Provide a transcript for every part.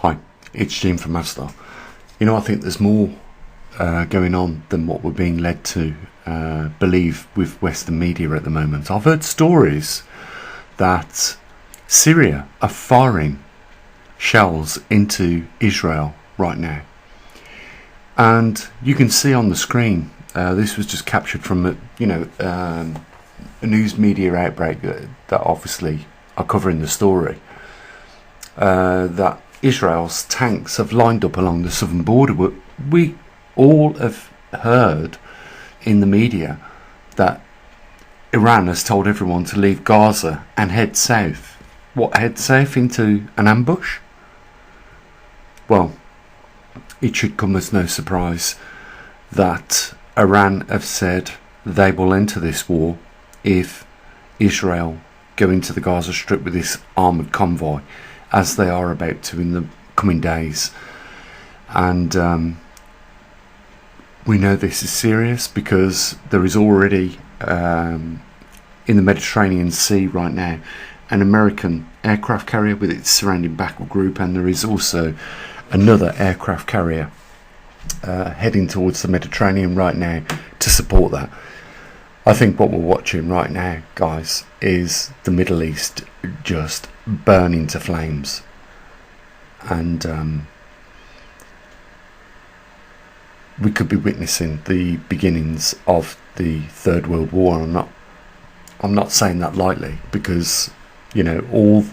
Hi, it's Gene from maverickstar. You know, I think there's more going on than what we're being led to believe with Western media at the moment. I've heard stories that Syria are firing shells into Israel right now. And you can see on the screen, this was just captured from a news media outbreak that obviously are covering the story, that Israel's tanks have lined up along the southern border. We all have heard in the media that Iran has told everyone to leave Gaza and head south. What, head south into an ambush? Well, it should come as no surprise that Iran have said they will enter this war if Israel go into the Gaza Strip with this armoured convoy, as they are about to in the coming days. And we know this is serious because there is already in the Mediterranean Sea right now an American aircraft carrier with its surrounding battle group, and there is also another aircraft carrier heading towards the Mediterranean right now to support that. I think what we're watching right now, guys, is the Middle East just burning to flames. And we could be witnessing the beginnings of the Third World War. I'm not saying that lightly, because, you know, all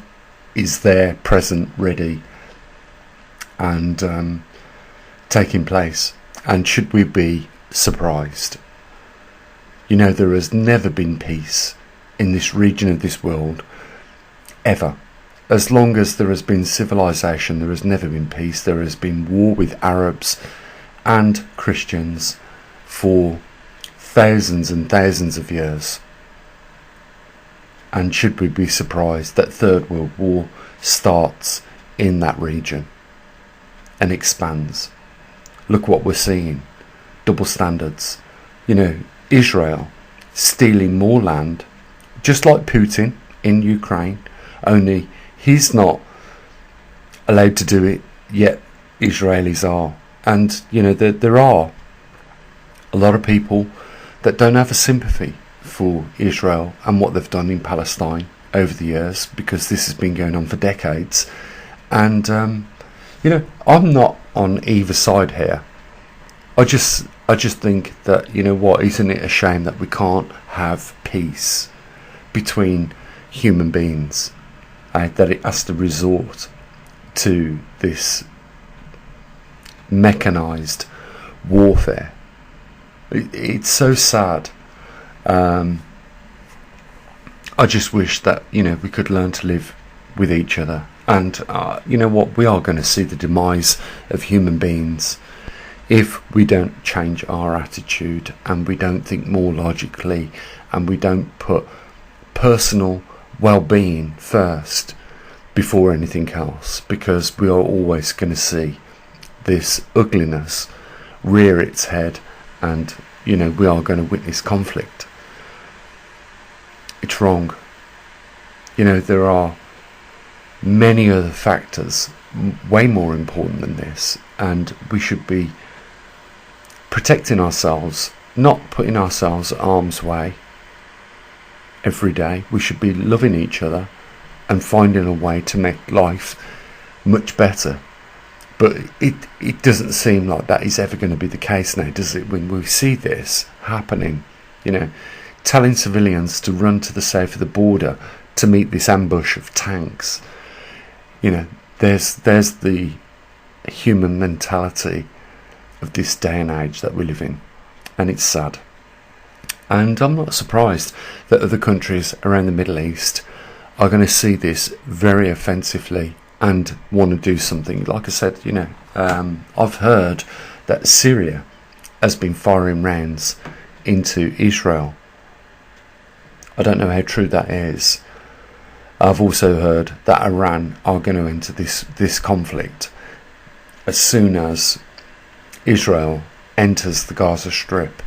is there, present, ready, and taking place. And should we be surprised? You know, there has never been peace in this region of this world, ever. As long as there has been civilization, there has never been peace. There has been war with Arabs and Christians for thousands and thousands of years. And should we be surprised that Third World War starts in that region and expands? Look what we're seeing. Double standards. You know, Israel stealing more land, just like Putin in Ukraine, only he's not allowed to do it, yet Israelis are. And, you know, there are a lot of people that don't have a sympathy for Israel and what they've done in Palestine over the years, because this has been going on for decades. And, you know, I'm not on either side here. I just think that, you know what, isn't it a shame that we can't have peace between human beings, that it has to resort to this mechanized warfare. It's so sad. I just wish that, you know, we could learn to live with each other. And you know what, we are going to see the demise of human beings if we don't change our attitude, and we don't think more logically, and we don't put personal well-being first before anything else, because we are always going to see this ugliness rear its head, and, you know, we are going to witness conflict. It's wrong. You know, there are many other factors way more important than this, and we should be protecting ourselves, not putting ourselves at harm's way every day. We should be loving each other and finding a way to make life much better. But it doesn't seem like that is ever going to be the case now, does it? When we see this happening, you know, telling civilians to run to the south of the border to meet this ambush of tanks. You know, there's the human mentality of this day and age that we live in, and it's sad. And I'm not surprised that other countries around the Middle East are going to see this very offensively and want to do something. Like I said, you know, I've heard that Syria has been firing rounds into Israel. I don't know how true that is. I've also heard that Iran are going to enter this conflict as soon as Israel enters the Gaza Strip.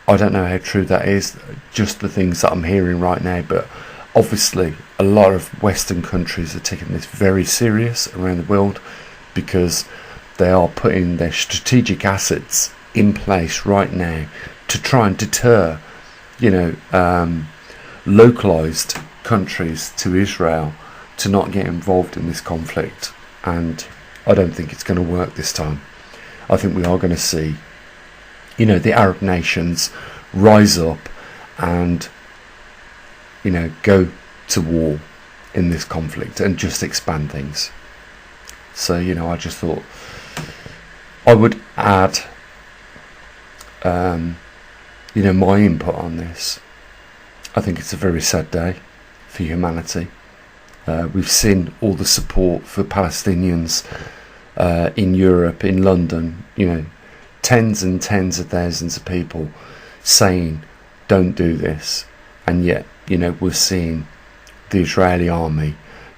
I don't know how true that is, just the things that I'm hearing right now, but obviously a lot of Western countries are taking this very serious around the world, because they are putting their strategic assets in place right now to try and deter, localized countries to Israel to not get involved in this conflict. And I don't think it's going to work this time. I think we are going to see, the Arab nations rise up and, go to war in this conflict and just expand things. So, I just thought I would add, my input on this. I think it's a very sad day for humanity. We've seen all the support for Palestinians in Europe, in London, tens and tens of thousands of people saying don't do this, and yet we're seeing the Israeli army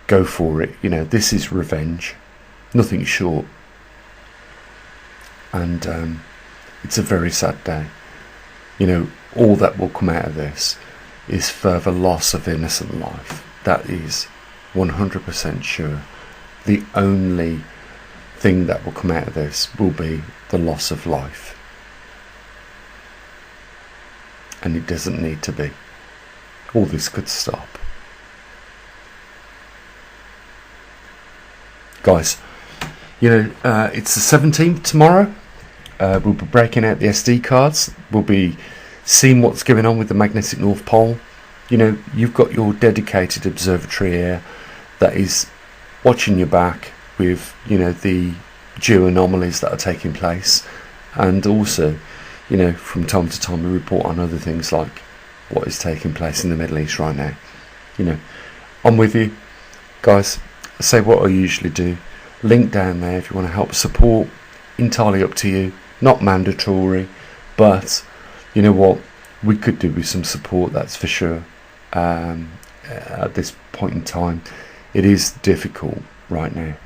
go for it. This is revenge, nothing short, and it's a very sad day. All that will come out of this is further loss of innocent life. That is 100% sure. The only thing that will come out of this will be the loss of life, and it doesn't need to be. All this could stop. Guys, it's the 17th tomorrow. We'll be breaking out the SD cards. We'll be seeing what's going on with the magnetic North Pole. You've got your dedicated observatory here that is watching your back with, the geo-anomalies that are taking place. And also, from time to time we report on other things like what is taking place in the Middle East right now. I'm with you. Guys, I say what I usually do. Link down there if you want to help support. Entirely up to you. Not mandatory. But, you know what? We could do with some support, that's for sure. At this point in time, it is difficult right now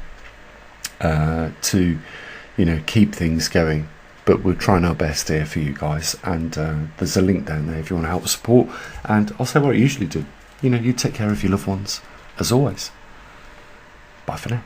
to keep things going, but we're trying our best here for you guys, and there's a link down there if you want to help support. And I'll say what I usually do, you take care of your loved ones as always. Bye for now.